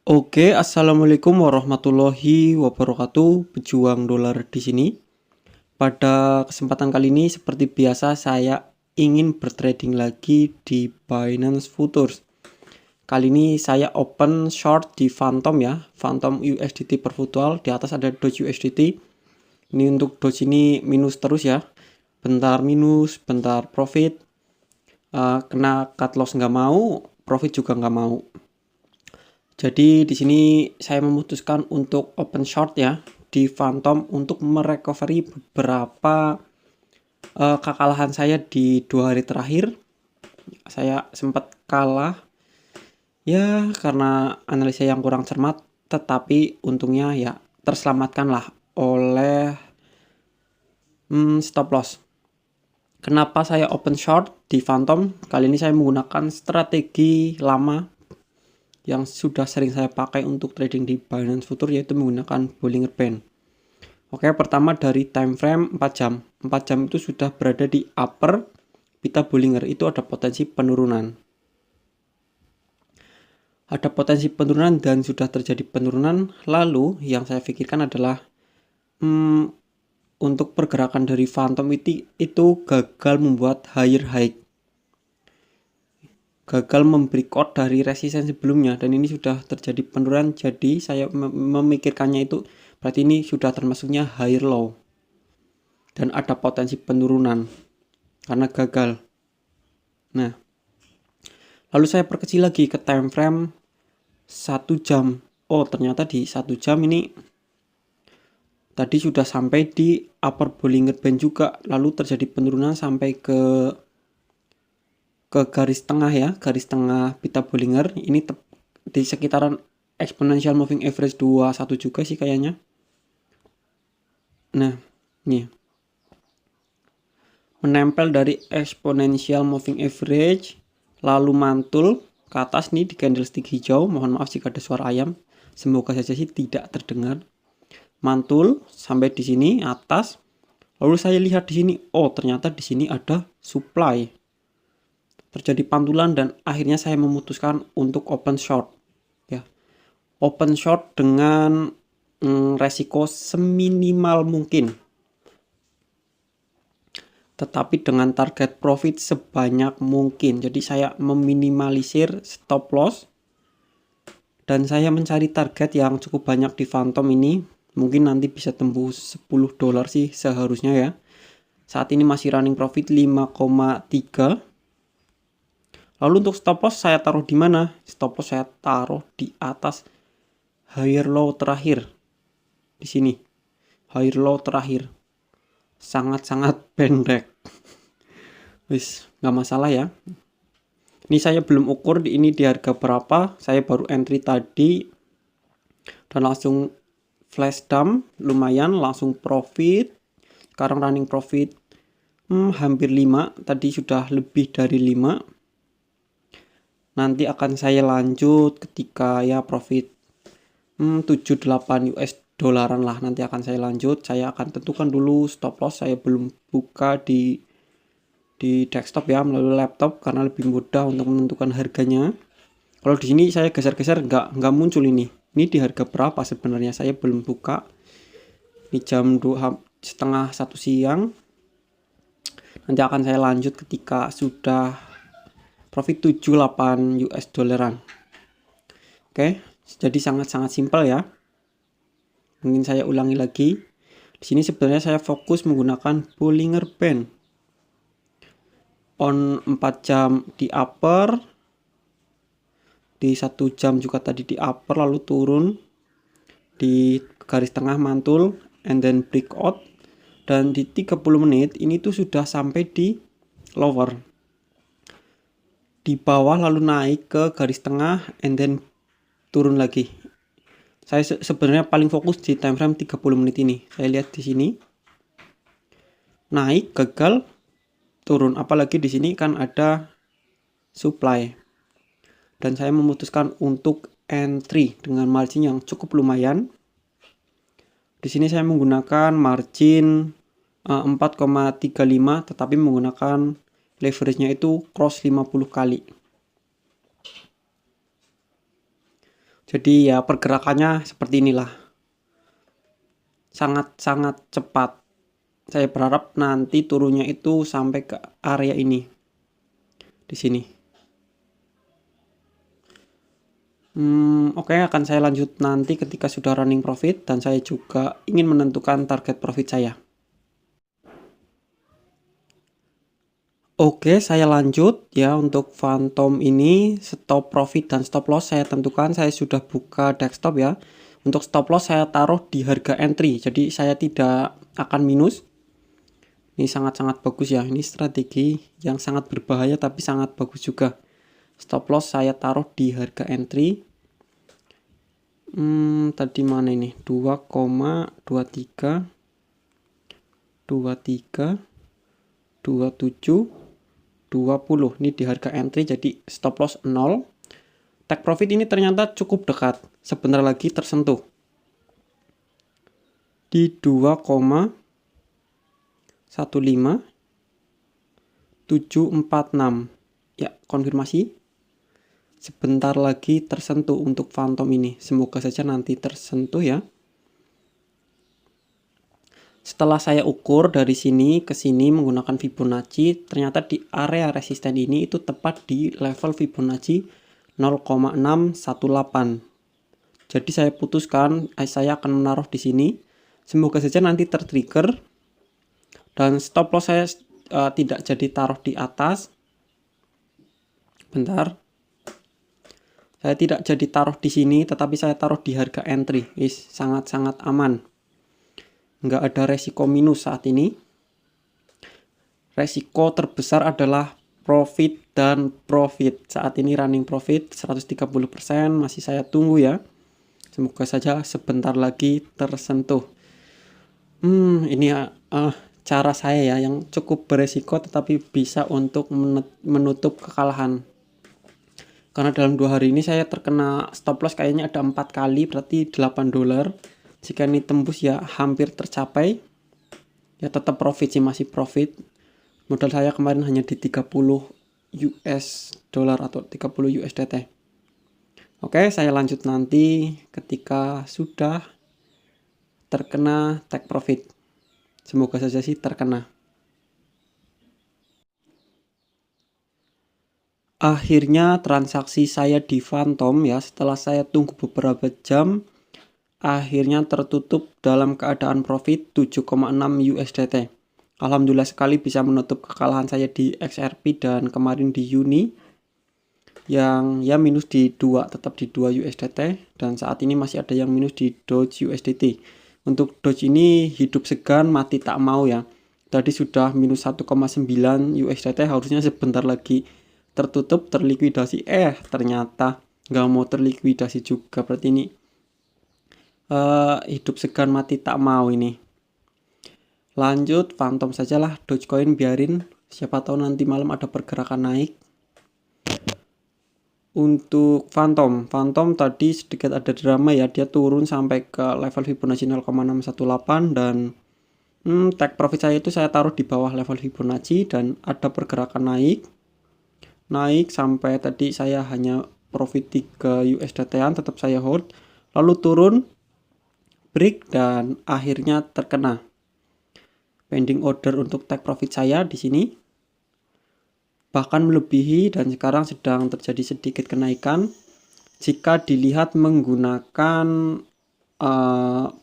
Oke, assalamualaikum warahmatullahi wabarakatuh. Pejuang dolar di sini. Pada kesempatan kali ini, seperti biasa, saya ingin bertrading lagi di Binance Futures. Kali ini saya open short di Phantom ya, Phantom USDT per virtual. Di atas ada Doge USDT. Ini untuk Doge ini minus terus ya. Bentar minus, bentar profit. Kena cut loss nggak mau, profit juga nggak mau. Jadi di sini saya memutuskan untuk open short ya di Phantom untuk merecovery beberapa kekalahan saya di 2 hari terakhir. Saya sempat kalah ya karena analisa yang kurang cermat, tetapi untungnya ya terselamatkan lah oleh stop loss. Kenapa saya open short di Phantom? Kali ini saya menggunakan strategi lama yang sudah sering saya pakai untuk trading di Binance Future, yaitu menggunakan Bollinger Band. Oke, pertama dari time frame 4 jam. 4 jam itu sudah berada di upper pita Bollinger, itu ada potensi penurunan. Ada potensi penurunan dan sudah terjadi penurunan. Lalu yang saya pikirkan adalah untuk pergerakan dari Phantom itu gagal membuat higher high. Gagal membreakout dari resisten sebelumnya dan ini sudah terjadi penurunan, jadi saya memikirkannya itu berarti ini sudah termasuknya higher low dan ada potensi penurunan karena gagal. Nah, lalu saya perkecil lagi ke time frame 1 jam. Oh, ternyata di 1 jam ini tadi sudah sampai di upper Bollinger Band juga, lalu terjadi penurunan sampai ke garis tengah ya, garis tengah pita Bollinger. Ini di sekitaran exponential moving average 21 juga sih kayaknya. Nah, nih. Menempel dari exponential moving average lalu mantul ke atas nih di candlestick hijau. Mohon maaf jika ada suara ayam. Semoga saja sih tidak terdengar. Mantul sampai di sini atas. Lalu saya lihat di sini, oh ternyata di sini ada supply. Terjadi pantulan dan akhirnya saya memutuskan untuk open short ya. Open short dengan resiko seminimal mungkin, tetapi dengan target profit sebanyak mungkin. Jadi saya meminimalisir stop loss dan saya mencari target yang cukup banyak di Phantom ini. Mungkin nanti bisa tembus $10 sih seharusnya ya. Saat ini masih running profit 5,3. Lalu untuk stop loss saya taruh di mana? Stop loss saya taruh di atas higher low terakhir. Di sini. Higher low terakhir. Sangat-sangat pendek. Wis, nggak masalah ya. Ini saya belum ukur ini di harga berapa. Saya baru entry tadi dan langsung flash dump lumayan, langsung profit. Sekarang running profit hampir 5. Tadi sudah lebih dari 5. Nanti akan saya lanjut ketika ya profit 78 US dolaran lah, nanti akan saya lanjut. Saya akan tentukan dulu stop loss. Saya belum buka di desktop ya, melalui laptop karena lebih mudah untuk menentukan harganya. Kalau di sini saya geser-geser nggak muncul ini. Ini di harga berapa sebenarnya, saya belum buka. Ini jam 2:30 1 siang. Nanti akan saya lanjut ketika sudah profit 78 US dolaran. Oke, jadi sangat-sangat simpel ya. Mungkin saya ulangi lagi. Di sini sebenarnya saya fokus menggunakan Bollinger Band. On 4 jam di upper, di 1 jam juga tadi di upper, lalu turun di garis tengah mantul and then breakout, dan di 30 menit ini tuh sudah sampai di lower di bawah lalu naik ke garis tengah and then turun lagi. Saya sebenarnya paling fokus di time frame 30 menit ini. Saya lihat di sini naik gagal, turun, apalagi di sini kan ada supply. Dan saya memutuskan untuk entry dengan margin yang cukup lumayan. Di sini saya menggunakan margin 4,35 tetapi menggunakan leverage-nya itu cross 50 kali. Jadi ya pergerakannya seperti inilah. Sangat-sangat cepat. Saya berharap nanti turunnya itu sampai ke area ini. Di sini. Oke, akan saya lanjut nanti ketika sudah running profit dan saya juga ingin menentukan target profit saya. Oke, saya lanjut ya. Untuk Phantom ini stop profit dan stop loss saya tentukan. Saya sudah buka desktop ya. Untuk stop loss saya taruh di harga entry, jadi saya tidak akan minus. Ini sangat-sangat bagus ya. Ini strategi yang sangat berbahaya tapi sangat bagus juga. Stop loss saya taruh di harga entry. Tadi mana ini? 2,23 23 27 20. Ini di harga entry, jadi stop loss 0. Take profit ini ternyata cukup dekat. Sebentar lagi tersentuh. Di 2,15746. Ya, konfirmasi. Sebentar lagi tersentuh untuk Phantom ini. Semoga saja nanti tersentuh ya. Setelah saya ukur dari sini ke sini menggunakan Fibonacci, ternyata di area resisten ini itu tepat di level Fibonacci 0,618. Jadi saya putuskan saya akan menaruh di sini. Semoga saja nanti tertrigger. Dan stop loss saya tidak jadi taruh di atas. Bentar. Saya tidak jadi taruh di sini, tetapi saya taruh di harga entry. Sangat-sangat aman. Nggak ada resiko minus saat ini. Resiko terbesar adalah profit dan profit. Saat ini running profit 130%, masih saya tunggu ya. Semoga saja sebentar lagi tersentuh. Ini cara saya ya yang cukup beresiko tetapi bisa untuk menutup kekalahan. Karena dalam 2 hari ini saya terkena stop loss kayaknya ada 4 kali, berarti $8. Jika ini tembus ya hampir tercapai. Ya tetap profit sih, masih profit. Modal saya kemarin hanya di 30 US dollar atau 30 USDT. Oke, saya lanjut nanti ketika sudah terkena take profit. Semoga saja sih terkena. Akhirnya transaksi saya di Phantom ya, setelah saya tunggu beberapa jam, akhirnya tertutup dalam keadaan profit 7,6 USDT. Alhamdulillah sekali bisa menutup kekalahan saya di XRP dan kemarin di Uni yang ya minus di 2, tetap di 2 USDT, dan saat ini masih ada yang minus di Doge USDT. Untuk Doge ini hidup segan mati tak mau ya. Tadi sudah minus 1,9 USDT, harusnya sebentar lagi tertutup, terlikuidasi, ternyata nggak mau terlikuidasi juga. Berarti ini hidup segan mati tak mau ini. Lanjut Phantom sajalah, Dogecoin biarin, siapa tahu nanti malam ada pergerakan naik. Untuk Phantom tadi sedikit ada drama ya, dia turun sampai ke level Fibonacci 0,618 dan take profit saya itu saya taruh di bawah level Fibonacci dan ada pergerakan naik sampai tadi saya hanya profit 3 USDT-an, tetap saya hold, lalu turun, break, dan akhirnya terkena. Pending order untuk take profit saya di sini bahkan melebihi dan sekarang sedang terjadi sedikit kenaikan. Jika dilihat menggunakan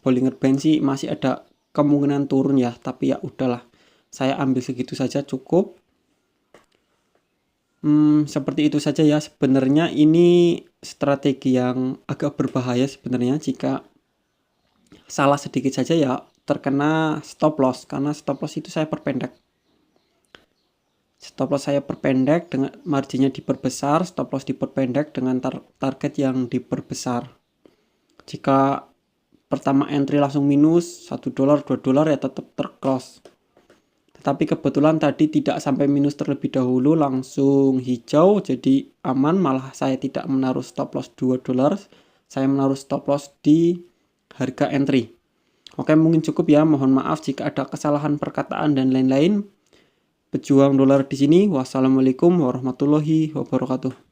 Bollinger Band sih masih ada kemungkinan turun ya, tapi ya udahlah, saya ambil segitu saja cukup. Seperti itu saja ya. Sebenarnya ini strategi yang agak berbahaya sebenarnya. Jika salah sedikit saja ya terkena stop loss, karena stop loss itu saya perpendek. Stop loss saya perpendek dengan marginnya diperbesar, stop loss diperpendek dengan target yang diperbesar. Jika pertama entry langsung minus $1, $2 ya tetap terclose. Tapi kebetulan tadi tidak sampai minus terlebih dahulu, langsung hijau, jadi aman. Malah saya tidak menaruh stop loss $2, saya menaruh stop loss di harga entry. Oke, mungkin cukup ya, mohon maaf jika ada kesalahan perkataan dan lain-lain. Pejuang dolar di sini. Wassalamualaikum warahmatullahi wabarakatuh.